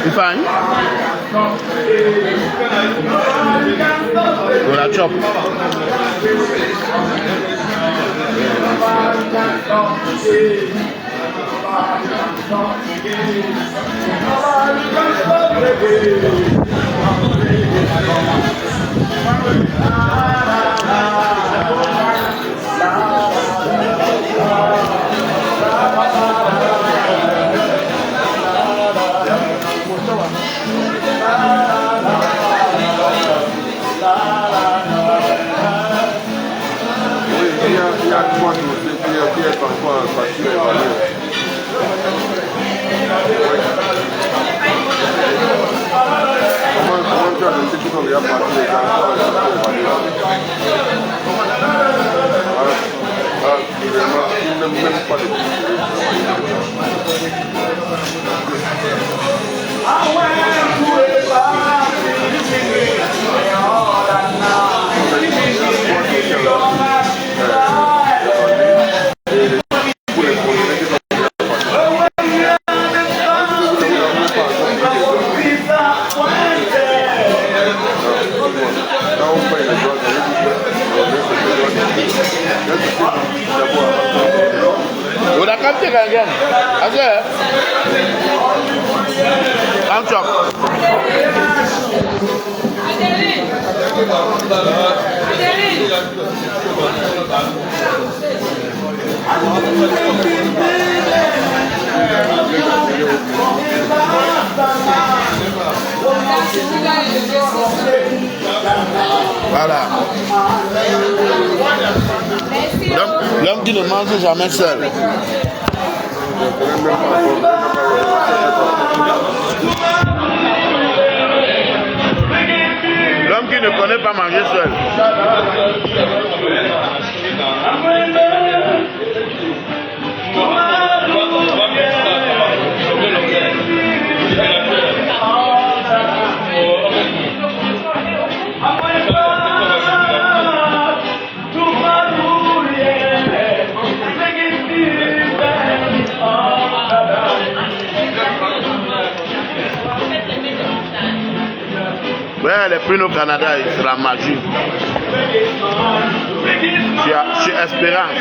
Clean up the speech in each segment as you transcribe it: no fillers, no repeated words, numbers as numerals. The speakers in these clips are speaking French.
You fine? Well, I chop. Would I come take again? I said, I'm chopped. Voilà. L'homme qui ne mange jamais seul. L'homme qui ne connaît pas manger seul. Ouais, les prix au Canada, il sera magique. Chez Espérance.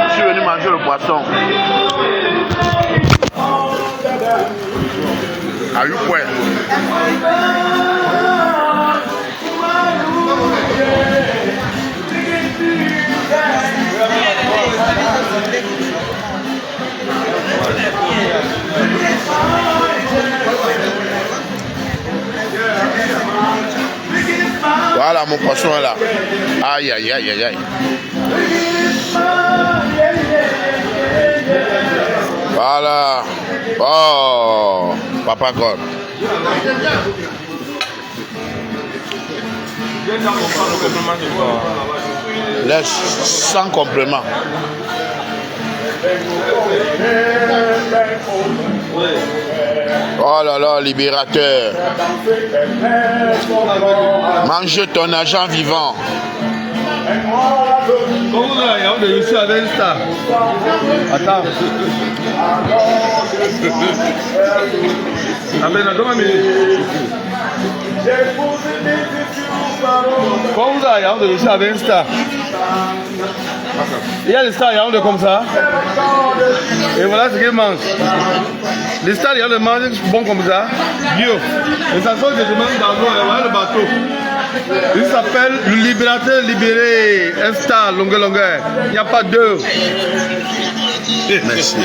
Je suis venu manger le poisson. Are you well? Voilà mon poisson là. Aïe, aïe, aïe, aïe, aïe. Voilà. Oh, Papa God. Laisse sans complément. Oh là là, libérateur. Mange ton argent vivant. Comment là, il y a de réussir avec ça. Attends. Comment ça, il y a de réussir avec ça. Il y a des stars, il y a de comme ça. Et voilà ce qu'ils mangent. Les stars, il y a de manger bon comme ça. Bio. Et ça sort que je mange dans l'eau, voilà le bateau. Il s'appelle le libérateur libéré. Un star, longueur. Il n'y a pas deux. Merci.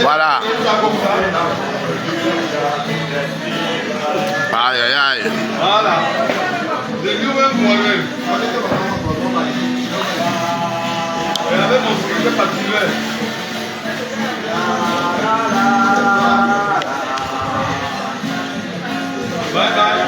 Voilà. Aïe, aïe, aïe. Voilà. Et avec mon secrétaire particulier. Bye bye.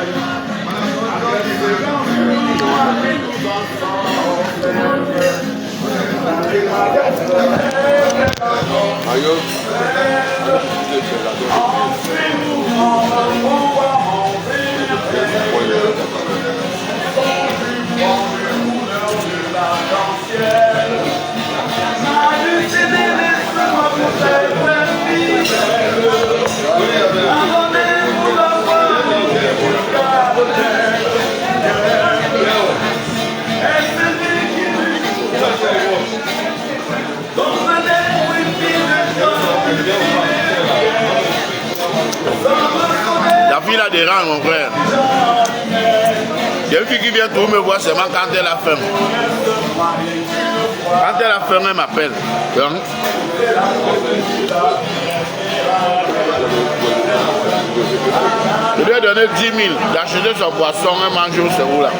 La fille a des rangs, mon frère. Il y a une fille qui vient tout me voir seulement quand elle a faim. Quand elle a faim, elle m'appelle. Je lui ai donné 10 000 d'acheter son poisson, elle mange au cerveau là.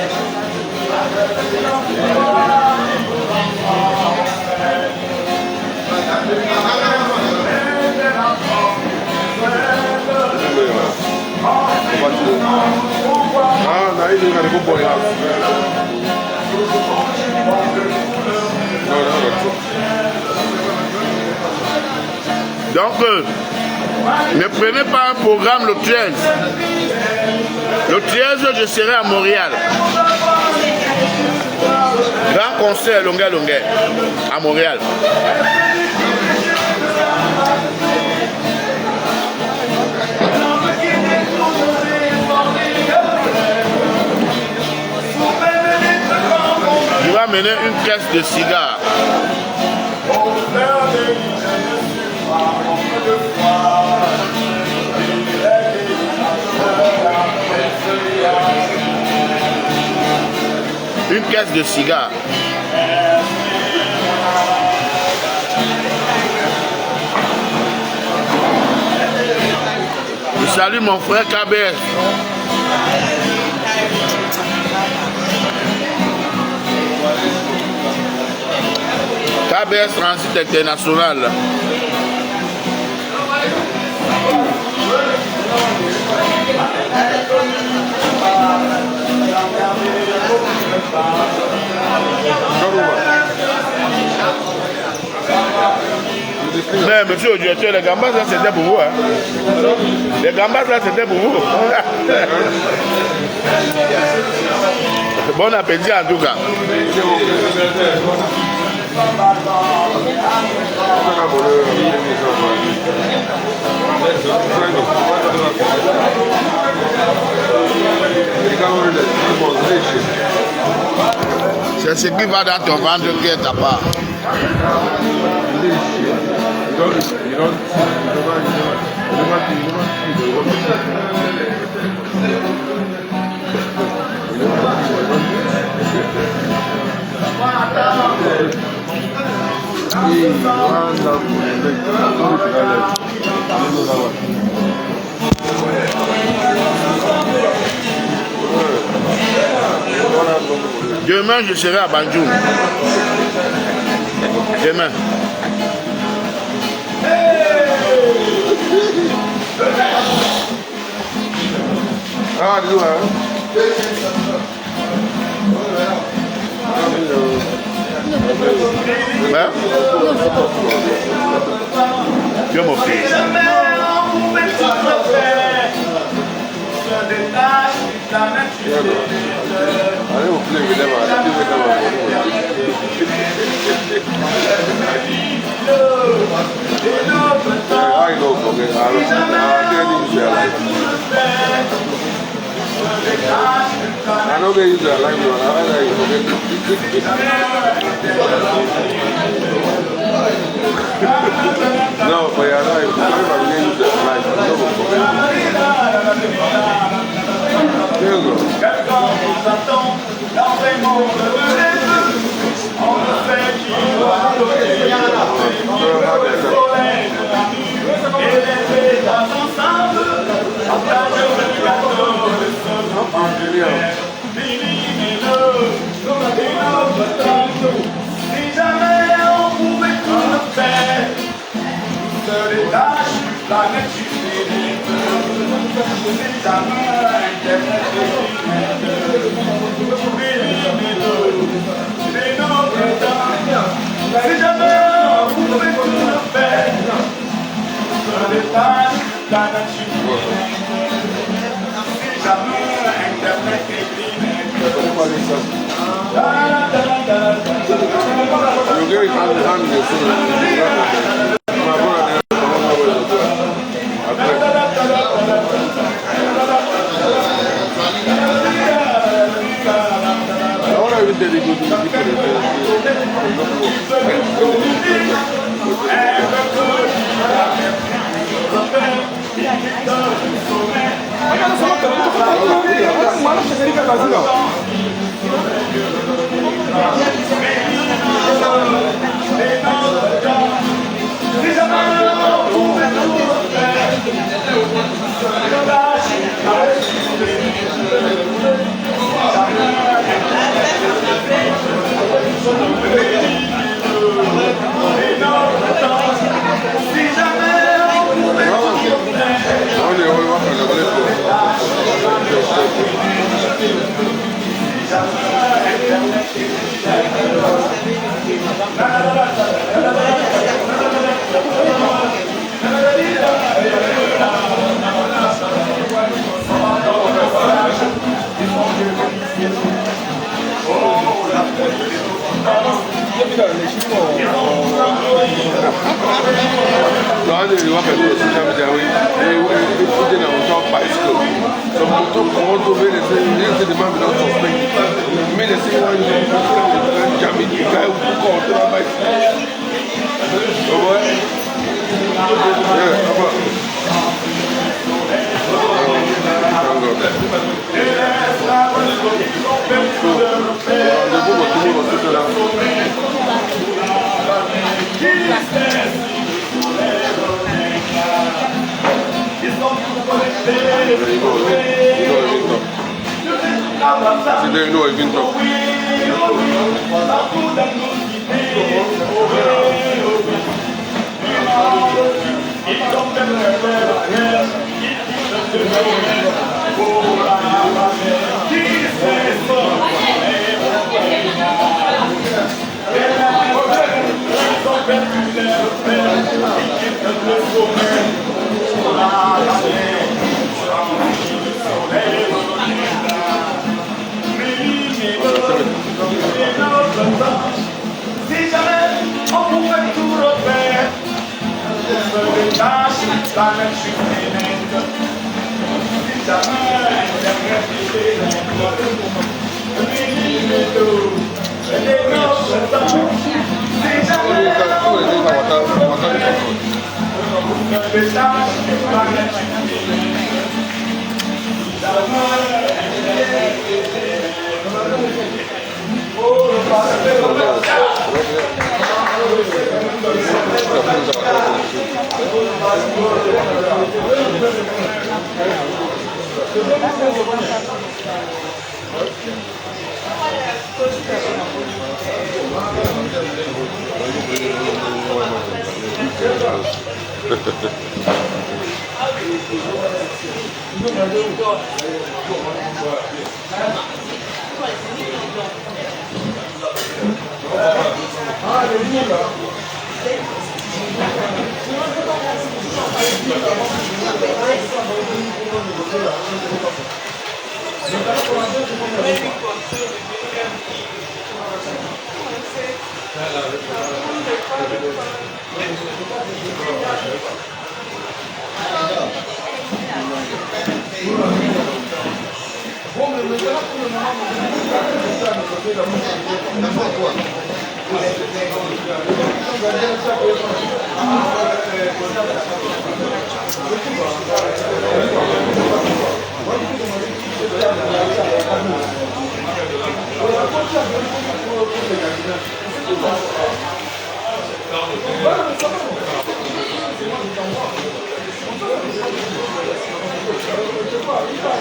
Donc, ne prenez pas un programme le 13. Le 13, je serai à Montréal. Grand concert Longueur à Montréal. Je vais amener une caisse de cigares. Une caisse de cigares. Je salue mon frère KBS. KBS Transit International. Mais monsieur le directeur, les gambas là c'était pour vous. Hein. Les gambas là c'était pour vous. Bon appétit en tout cas. C'est ce qui va dans ton ventre qui est ta part. Demain, je serai à Banjul. Demain. Ah, dis-moi. Hein? Je m'en fais. Allez, vous plaît, évidemment. I know, okay. I know they use their life, no, but you're right. They use their life. There you go.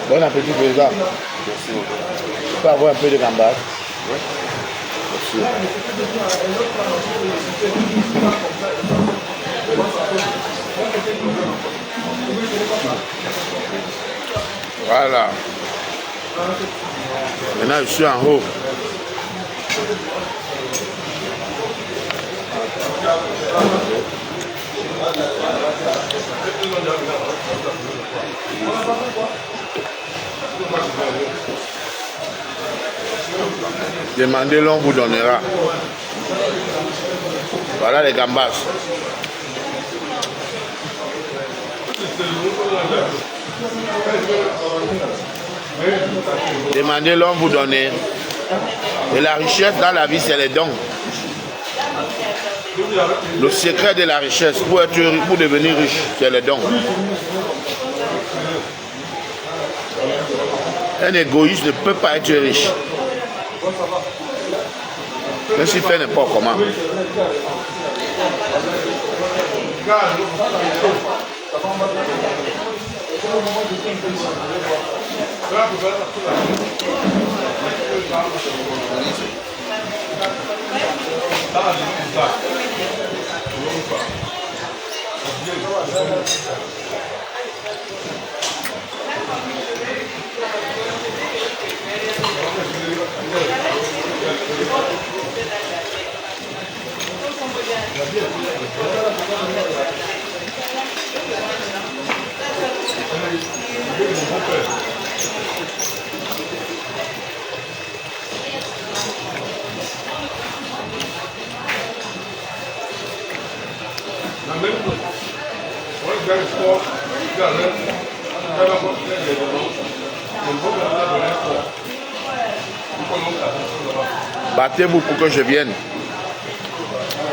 Bon appétit, président. Tu peux avoir un peu de gambas? Oui. Merci. Voilà. Maintenant, je suis en haut. Demandez, l'on vous donnera. Voilà les gambas. Demandez, l'on vous donnera. Et la richesse dans la vie, c'est les dons. Le secret de la richesse pour devenir riche, c'est les dons. Un égoïste ne peut pas être riche. Même s'il fait n'importe comment. Battez-vous pour que je vienne.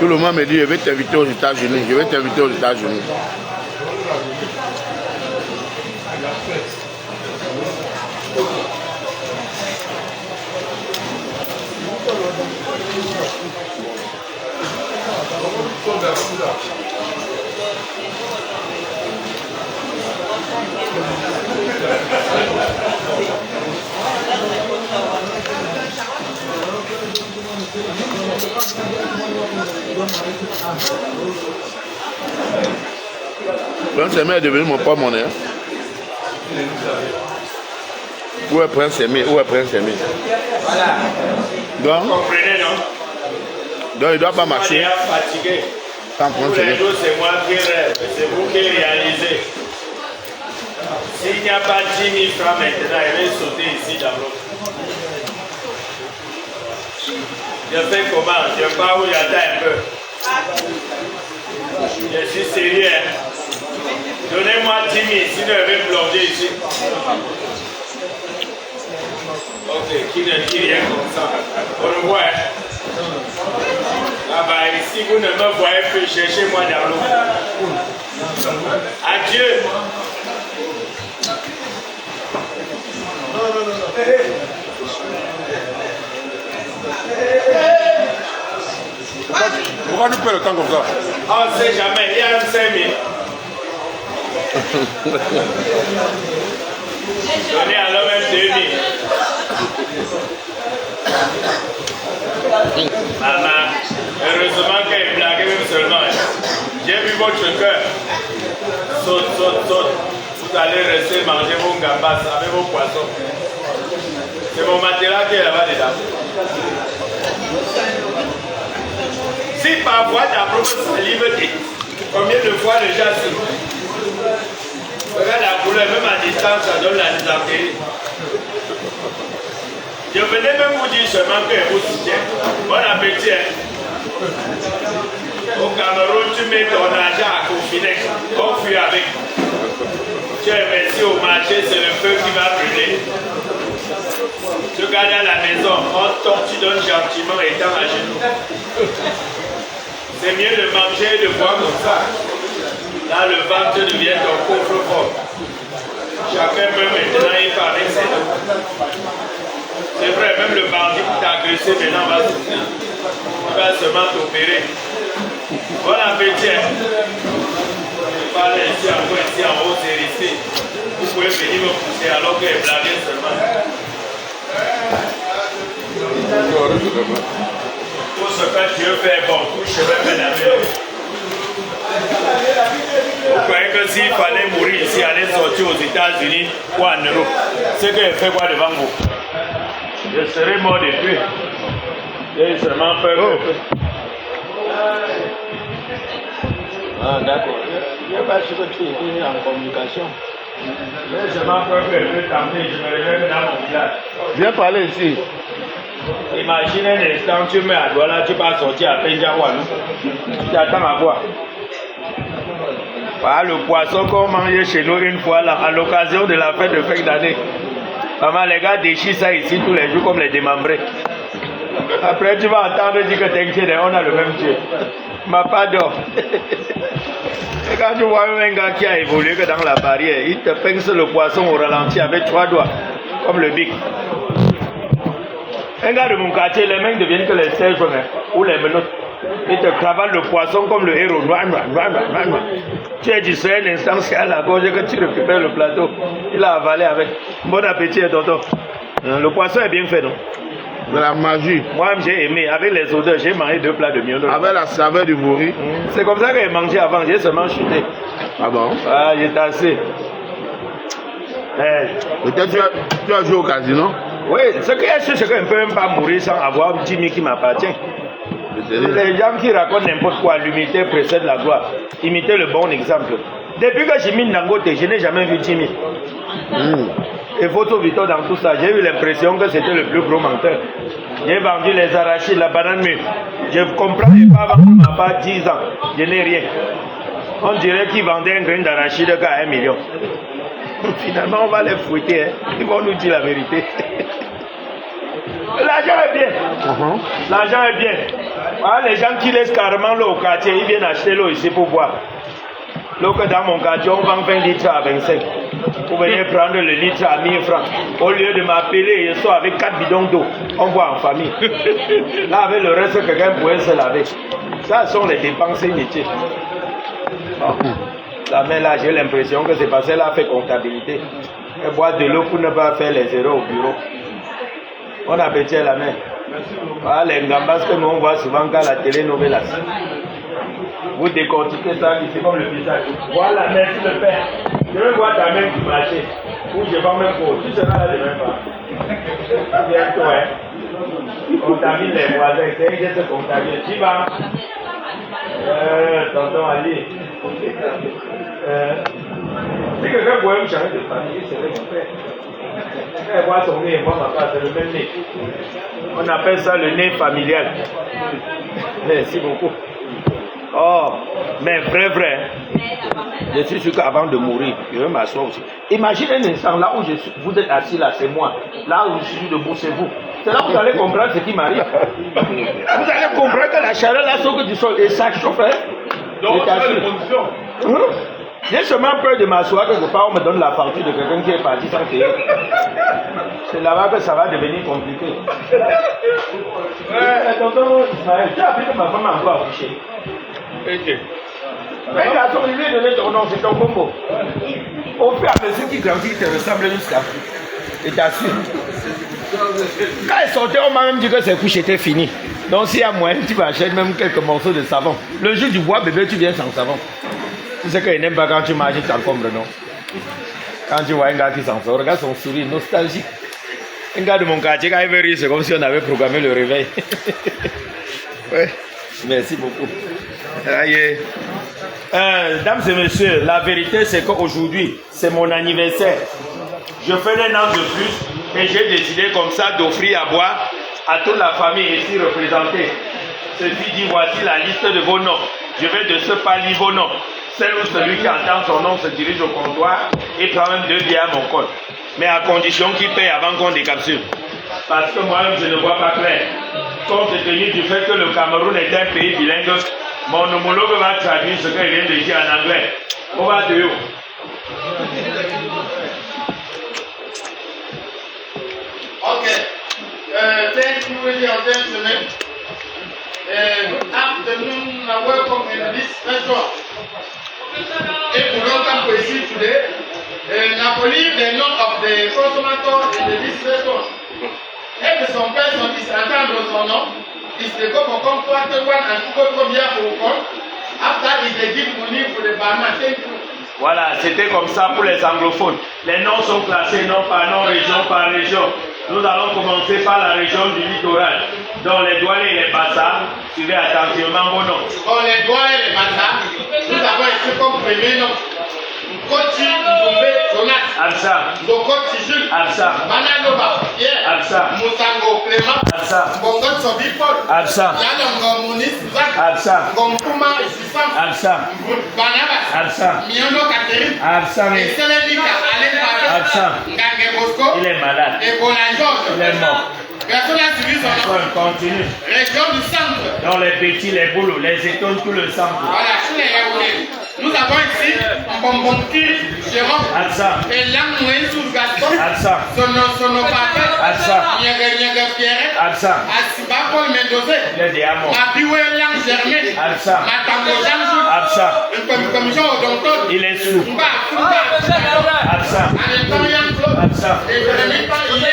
Tout le monde me dit, je vais t'inviter aux États-Unis, je vais t'inviter aux États-Unis. Prince Aimé est devenu mon porte-monnaie. Où est Prince Aimé? Où est Prince Aimé? Voilà. Donc, Vous comprenez, non? donc il ne doit pas marcher. Fatigué. Sans Prince Aimé. C'est moi qui rêve, c'est vous qui réalisez. S'il n'y a pas 10 000 francs maintenant, il va sauter ici dans l'autre. Je fais comment? Je pars où j'attends un peu. Je suis sérieux. Donnez-moi 10 000, sinon je vais plonger ici. Ok, qui ne dit rien comme ça. Au revoir. Ah bah ici, vous ne me voyez plus, cherchez-moi dans l'eau. Adieu. Pourquoi nous perdons le temps comme ça? On ne sait jamais, il y a un 5 000. Donnez alors même 2 000. Maman, heureusement qu'elle blaguait même seulement. J'ai vu votre cœur. Saute, saute, saute. Vous allez rester manger vos gambas avec vos poissons. C'est mon matelas qui est là-bas dedans. Si parfois ta propre salive dit, combien de fois déjà si regarde la couleur, même à distance, ça donne la dysenterie. Je venais même vous dire seulement que vous soutient. Bon appétit. Hein? Au Cameroun, tu mets ton argent à confiner. On fuit avec. Tu investis au marché, c'est le feu qui va brûler. Tu gardes à la maison, on tombe, tu donnes gentiment étant à genoux. C'est mieux de manger et de boire comme ça. Là, le ventre devient ton coffre-fort. Chacun peut maintenant y parler ses dons. C'est vrai, même le bandit qui t'a agressé maintenant va souffrir. Il va seulement t'opérer. Bon appétit. Je parle ici en haut, c'est risqué. Vous pouvez venir me pousser alors qu'elle blague seulement. Pour ce que Dieu fait, bon, je vais faire la vie. Vous croyez que s'il fallait mourir ici, aller sortir aux États-Unis ou en Europe, c'est que je fais quoi devant vous? Je serai mort depuis. J'ai seulement peur. Ah, d'accord. Il n'y a pas sûr que tu es en communication. J'ai seulement peur que je peux t'emmener, je me réveille dans mon village. Viens parler ici. Imagine un instant, tu mets à Douala, tu vas sortir à Penjaouanou. Tu attends à quoi? Voilà le poisson qu'on mangeait chez nous une fois là, à l'occasion de la fête de fin d'année. Maman, les gars déchirent ça ici tous les jours comme les démembrés. Après, tu vas entendre dire que t'inquiète, on a le même Dieu. Ma pardon. Et quand tu vois un gars qui a évolué que dans la barrière, il te pince le poisson au ralenti avec 3 doigts, comme le bic. Un gars de mon quartier, les mains deviennent que les serges ou les menottes. Il te cravate le poisson comme le héros. Tu es distrait un instant, c'est à la gorge que tu récupères le plateau. Il a avalé avec. Bon appétit, tonton. Le poisson est bien fait, non? De la magie. Moi, j'ai aimé. Avec les odeurs, j'ai mangé 2 plats de miel. Avec la saveur du bourri. C'est comme ça que j'ai mangé avant. J'ai seulement chuté. Ah bon? Ah, j'étais assez. Peut-être tu as joué au casino? Oui, ce que je sais, c'est qu'on ne peut même pas mourir sans avoir 10 000 qui m'appartient. Les gens qui racontent n'importe quoi, l'humilité précède la gloire. Imiter le bon exemple. Depuis que j'ai mis Dangote, je n'ai jamais vu 10 000. Et photo Victor dans tout ça, j'ai eu l'impression que c'était le plus gros menteur. J'ai vendu les arachides, la banane mûre. Je comprends pas vendre ma part 10 ans. Je n'ai rien. On dirait qu'ils vendaient un grain d'arachide qu'à 1 million. Finalement, on va les fouetter. Hein. Ils vont nous dire la vérité. L'argent est bien. L'argent est bien. Voilà, les gens qui laissent carrément l'eau au quartier, ils viennent acheter l'eau ici pour boire. L'eau que dans mon quartier, on vend 20 litres à 25. Vous venez prendre le litre à 1000 francs. Au lieu de m'appeler, je sors avec 4 bidons d'eau. On boit en famille. Là, avec le reste, quelqu'un pouvait se laver. Ça sont les dépenses inutiles. La main là, j'ai l'impression que c'est parce qu'elle a fait comptabilité. Elle boit de l'eau pour ne pas faire les erreurs au bureau. On appétit la main. Voilà les gambas que nous on voit souvent quand la télénovelas. Vous décortiquez ça ici comme le visage. Voilà, merci le père. Je veux voir ta main qui marchait. Ou je vais même pour. Tu seras là demain pas. Bientôt, hein. Contamine les voisins. C'est un geste contagieux. Tu vas. Tonton Ali. Si quelqu'un pouvait me changer de famille, c'est mon père. Elle voit son nez et moi ma part, c'est le même nez. On appelle ça le nez familial. Merci beaucoup. Oh, mais vrai. Je suis sûr qu'avant de mourir, je vais m'asseoir aussi. Imaginez un instant, là où vous êtes assis, là, c'est moi. Là où je suis debout, c'est vous. C'est là où vous allez comprendre ce qui m'arrive. Vous allez comprendre que la chaleur là sort du sol et ça chauffe. Donc, j'ai seulement peur de m'asseoir quelque part, on me donne la facture de quelqu'un qui est parti sans payer. C'est là-bas que ça va devenir compliqué. Tonton Ismaël, tu as vu que ma femme a encore accouché. Ok. Mais garçon, il lui a donné ton nom, c'est ton combo. Au fur et à mesure qu'il grandit, il te ressemble jusqu'à. Et t'assures. Quand elle sortait, on m'a même dit que ses couches étaient finies. Donc s'il y a moyen, tu vas acheter même quelques morceaux de savon. Le jour du bois bébé, tu viens sans savon. Tu sais qu'il n'aime pas quand tu marches, tu t'encombres, non? Quand tu vois un gars qui s'en sort, regarde son sourire nostalgique. Un gars de mon quartier, quand il veut rire, c'est comme si on avait programmé le réveil. Ouais. Merci beaucoup. Dames et messieurs, la vérité c'est qu'aujourd'hui, c'est mon anniversaire. Je fais un an de plus et j'ai décidé comme ça d'offrir à boire à toute la famille ici représentée. Ceci dit, voici la liste de vos noms. Je vais de ce pas lire vos noms. Celle ou celui qui entend son nom se dirige au comptoir et prend même 2 billets à mon compte. Mais à condition qu'il paye avant qu'on décapsule. Parce que moi-même je ne vois pas clair. Compte tenu du fait que le Cameroun est un pays bilingue, mon homologue va traduire ce qu'il vient de dire en anglais. Over to you. Okay. Thank you, ladies and gentlemen. Good afternoon and welcome in this restaurant. If you don't come to see today, I believe the name of the consumator in this restaurant. If some person is attending son nom, is the go for comptoir one and go to bien pour compte. After is the give money for the barman. Thank you. Voilà, c'était comme ça pour les anglophones. Les noms sont classés non par nom, région par région. Nous allons commencer par la région du littoral, dont les douaniers et les bassards. Suivez attentivement vos noms. Dans les douaniers et les bassards, nous avons ici comme premier nom Koti Ndombe Jonas, Absa, Ndokoti Jules, Absa, Manaloba Pierre, Absa, Musango Clément, Absa, Bongo Sobi Paul, Absa, Yanongo Mounis Zak, Absa, Gompuma Isisam, Absa, Barnabas, Absa, Miono Catherine, Absa, et Sélénica Alain Paris, Absa. Ngange Bosco, Il est malade. et Bola Georges. Il est mort. Personne n'a suivi son nom. On continue. Région du centre. Dans les petits, les boulots, les étonnes, tout le centre. Voilà, tous les Yaoundé. Nous avons ici Mbonbonki, Jérôme, Absa, et Langoué sous Gaston, Absa, Sono Papa, Absa, Nyega Pierre, Absa. Asiba Paul Mendoza, Il est déjà mort. Mabiwe Lang Germain, Absa, Matango Janjou, Absa. une commission odonto, Il est sous. Mba, Absa, Anetong Yanklo, Absa. et Jérémy Pan hier,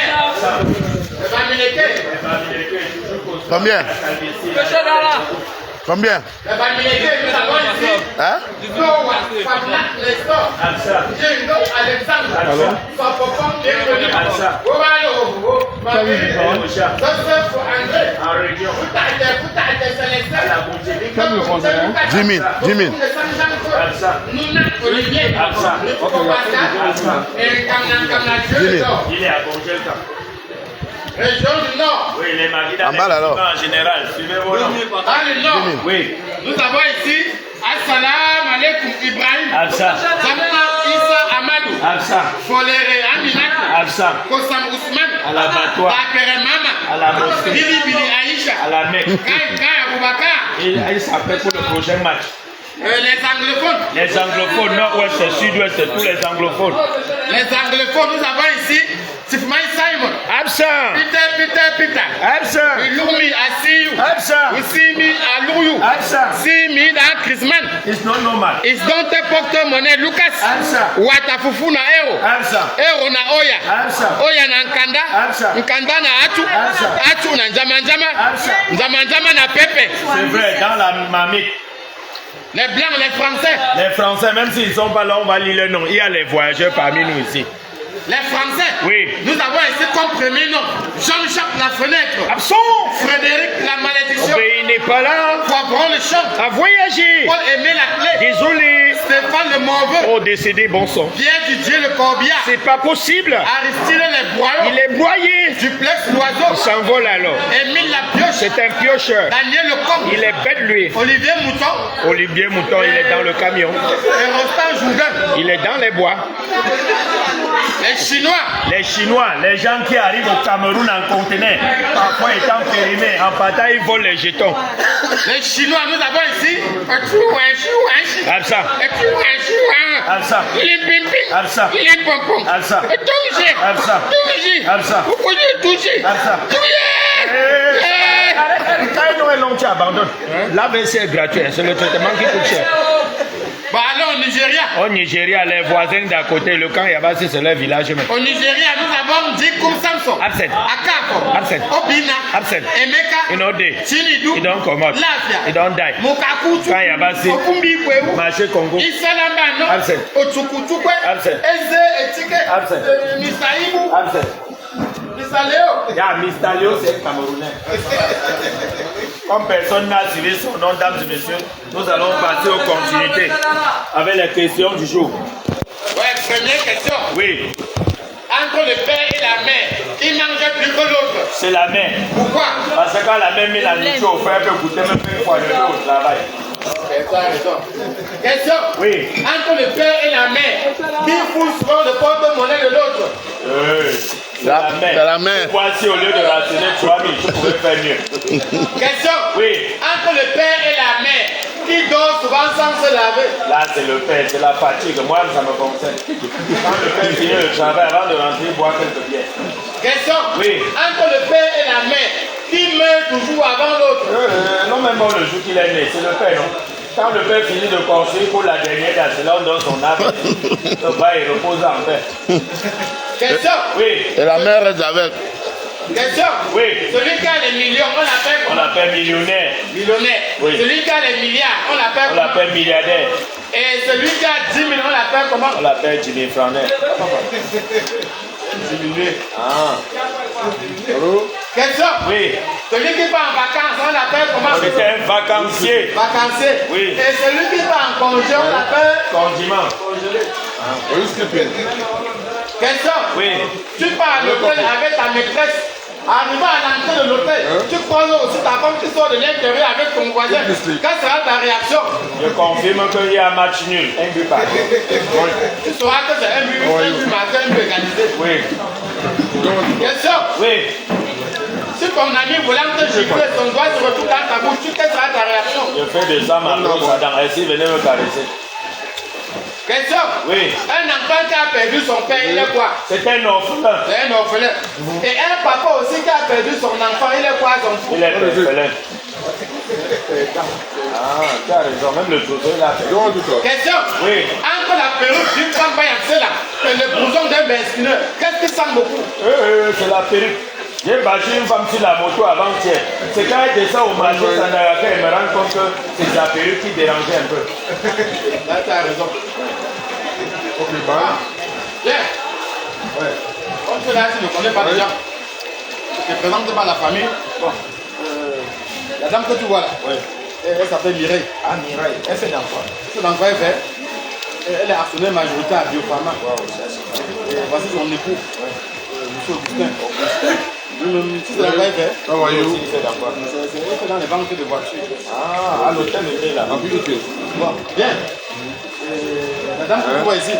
Evanileke, Combien? Combien? Evanileke, nous avons ici, Hein? Noah, Fabnak, Nestor, Absa, Jendo, Alexandre, Sopopom, bienvenue, Absa. Ovayo, Valérie, Ocha. Joseph André, En région. Futate Célestin, 10 000. 10 000. Absa. Nuna Olivier, Absa. Absa, et Kamna, Il est à Bonjelka. Région du Nord. Oui, les maris En bas, alors. en général. Suivez vos noms. Dans le Nord, Oui. nous avons ici Assalamu alaikum Ibrahim, Absa, Zamna Issa Amadou, Absa, Folere Aminata, Absa. Kosam Ousmane, À l'abattoir. Bakere À Mama, la mosquée. Bili Bili Aïcha, À la Mecque. Kai Aboubakar, Il s'appelle pour le prochain match. les anglophones. Les anglophones, nord-ouest, sud-ouest, tous les anglophones. Les anglophones, nous avons ici Tifmaï Simon, Absa, Peter, Absa, Ilumi Asiyu, Absa, Usimi Aluyu, Absa. Simi Dan Chrisman, It's not normal. Isdonte porte-monnaie Lucas, Absa, Watafufu na Ero, Absa, Ero na Oya, Absa, Oya na Nkanda, Absa. Nkanda na Atu, Absa. Atu na Njamanjama, Absa. Njamanjama na Pepe, C'est vrai, dans la marmite. les Blancs, les Français, Les Français, même s'ils sont pas là, on va lire le nom. Il y a les voyageurs parmi nous ici. les Français. Oui. Nous avons ici comme premier nom Jean-Jacques La Fenêtre, Absent. Frédéric La Malédiction, Il n'est pas là. Poivron le Champ, À voyager. Paul Aimé La Clé, Désolé. Stéphane Le Morveux, Oh, décédé, bon sang. Pierre Didier Le Corbière, C'est pas possible. Aristide Les Broyaux, Il est broyé. Duplex Il Loiseau, s'envole alors. Émile La Pioche, C'est un piocheur. Daniel Le Coq, Il est bête, lui. Olivier Mouton Olivier Mouton, il est dans le camion. et Rostand Jourdain. Il est dans les bois. Les Chinois, Les Chinois, les gens qui arrivent au Cameroun en conteneur, parfois étant périmés, en partant, ils volent les jetons. les Chinois, nous avons ici Absa, Absa, Absa, Absa, Absa, Absa. Vous pouvez toucher. Absa. Quand Noël long, tu abandonnes. L'AVC est gratuit, c'est le traitement qui coûte cher. Bah alors Nigeria. Au Nigeria, les voisins d'à côté, le camp Yabasi, c'est leur village même. Au Nigeria, nous avons Dikum Samson. Absent. Akako. Absent. Obina. Absent. Emeka. You know they. Chinidu. You don't come out. Lafia. You don't die. Mukakutu. Camp Yabasi. Okumbi Kwewu. Marché Congo. Isalambano. Absent. Ochukutukwe. Absent. Eze Etike. Absent. Misaibu. Absent. Misaleo. Yeah, Mr. Léo, c'est Camerounais. Comme personne n'a suivi son nom, dames et messieurs, nous allons passer aux continuités avec les questions du jour. Ouais, première question. Oui, Entre le père et la mère, qui mangeait plus que l'autre? c'est la mère. Pourquoi? Parce que quand la mère met la nourriture au frère, elle peut goûter même une fois le jour au travail. Tu as raison. Question. Oui. Entre le père et la mère, qui fout souvent le porte-monnaie de l'autre? C'est la mère. C'est la mère. Voici, au lieu de rationner 3000, tu pouvais faire mieux. Question. Oui. Entre le père et la mère, qui dort souvent sans se laver? Là, c'est le père, c'est la fatigue. Moi, ça me concerne. Quand le père finit le travail, avant de rentrer, boire quelques bières. Question. Oui. Entre le père et la mère, qui meurt toujours avant l'autre? Non, même bon, le jour qu'il est né, c'est le père, non? Quand le père finit de construire pour la dernière date, c'est là où on donne son âme. Le père, il repose en paix. Question. Oui. Et la mère reste avec. Question. Oui. Celui qui a les millions, on l'appelle On comment? l'appelle millionnaire. Millionnaire. Oui. Celui qui a les milliards, on l'appelle On comment? l'appelle milliardaire. Et celui qui a 10 000, on l'appelle comment? On l'appelle Jimmy Franer. Ah. Question. Oui. Celui qui part en vacances, on l'appelle comment? C'était un vacancier. Vacancier. Oui. Et celui qui part en congé, on l'appelle Condiment. question. Oui. Tu pars à l'hôtel avec ta maîtresse. Arrivé à l'entrée de l'hôtel, tu croises aussi ta femme qui sort de l'intérieur avec ton voisin. Quelle sera ta réaction? Je confirme qu'il y a un match nul. Un but par contre. Tu sauras que c'est un but marqué, un but égalisé. Oui. Question. Oui. Si ton ami voulant te gifler, son doigt se retrouve dans ta bouche, quelle sera ta réaction? Je fais de ça ma brosse à dents. Ainsi, venez me caresser. Question. Oui. Un enfant qui a perdu son père, il est quoi? C'est un orphelin. C'est un orphelin. Et un papa aussi qui a perdu son enfant, il est quoi son fou? Il est orphelin. Ah, tu as raison. Même le trousseau, il a fait. Question. Oui. Entre la perruque d'une femme bayancée là et le blouson d'un besquineur, qu'est-ce qui sent beaucoup? C'est la perruque. J'ai battu une femme sur la moto avant-hier. C'est quand elle descend au marché Sandaraka, elle me rend compte que c'est sa perruque qui dérangeait un peu. Là, tu as raison. Ok, bah. Bien. Ouais. Comme cela, tu ne connais pas déjà. Je te présente pas la famille. Bon. La dame que tu vois là, elle s'appelle Mireille. Ah, Mireille, elle fait d'enfant. C'est dans quoi elle fait? Elle est actionnaire majoritaire à Biopharma. Voici son époux, M. Augustin. Lui-même, tu sais dans quoi elle fait? How are you? Il fait d'enfant. Elle fait dans les banques de voitures. Ah, à l'hôtel de ville là. Bon, bien. La dame que tu vois ici,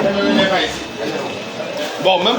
elle n'est pas ici. Bon, même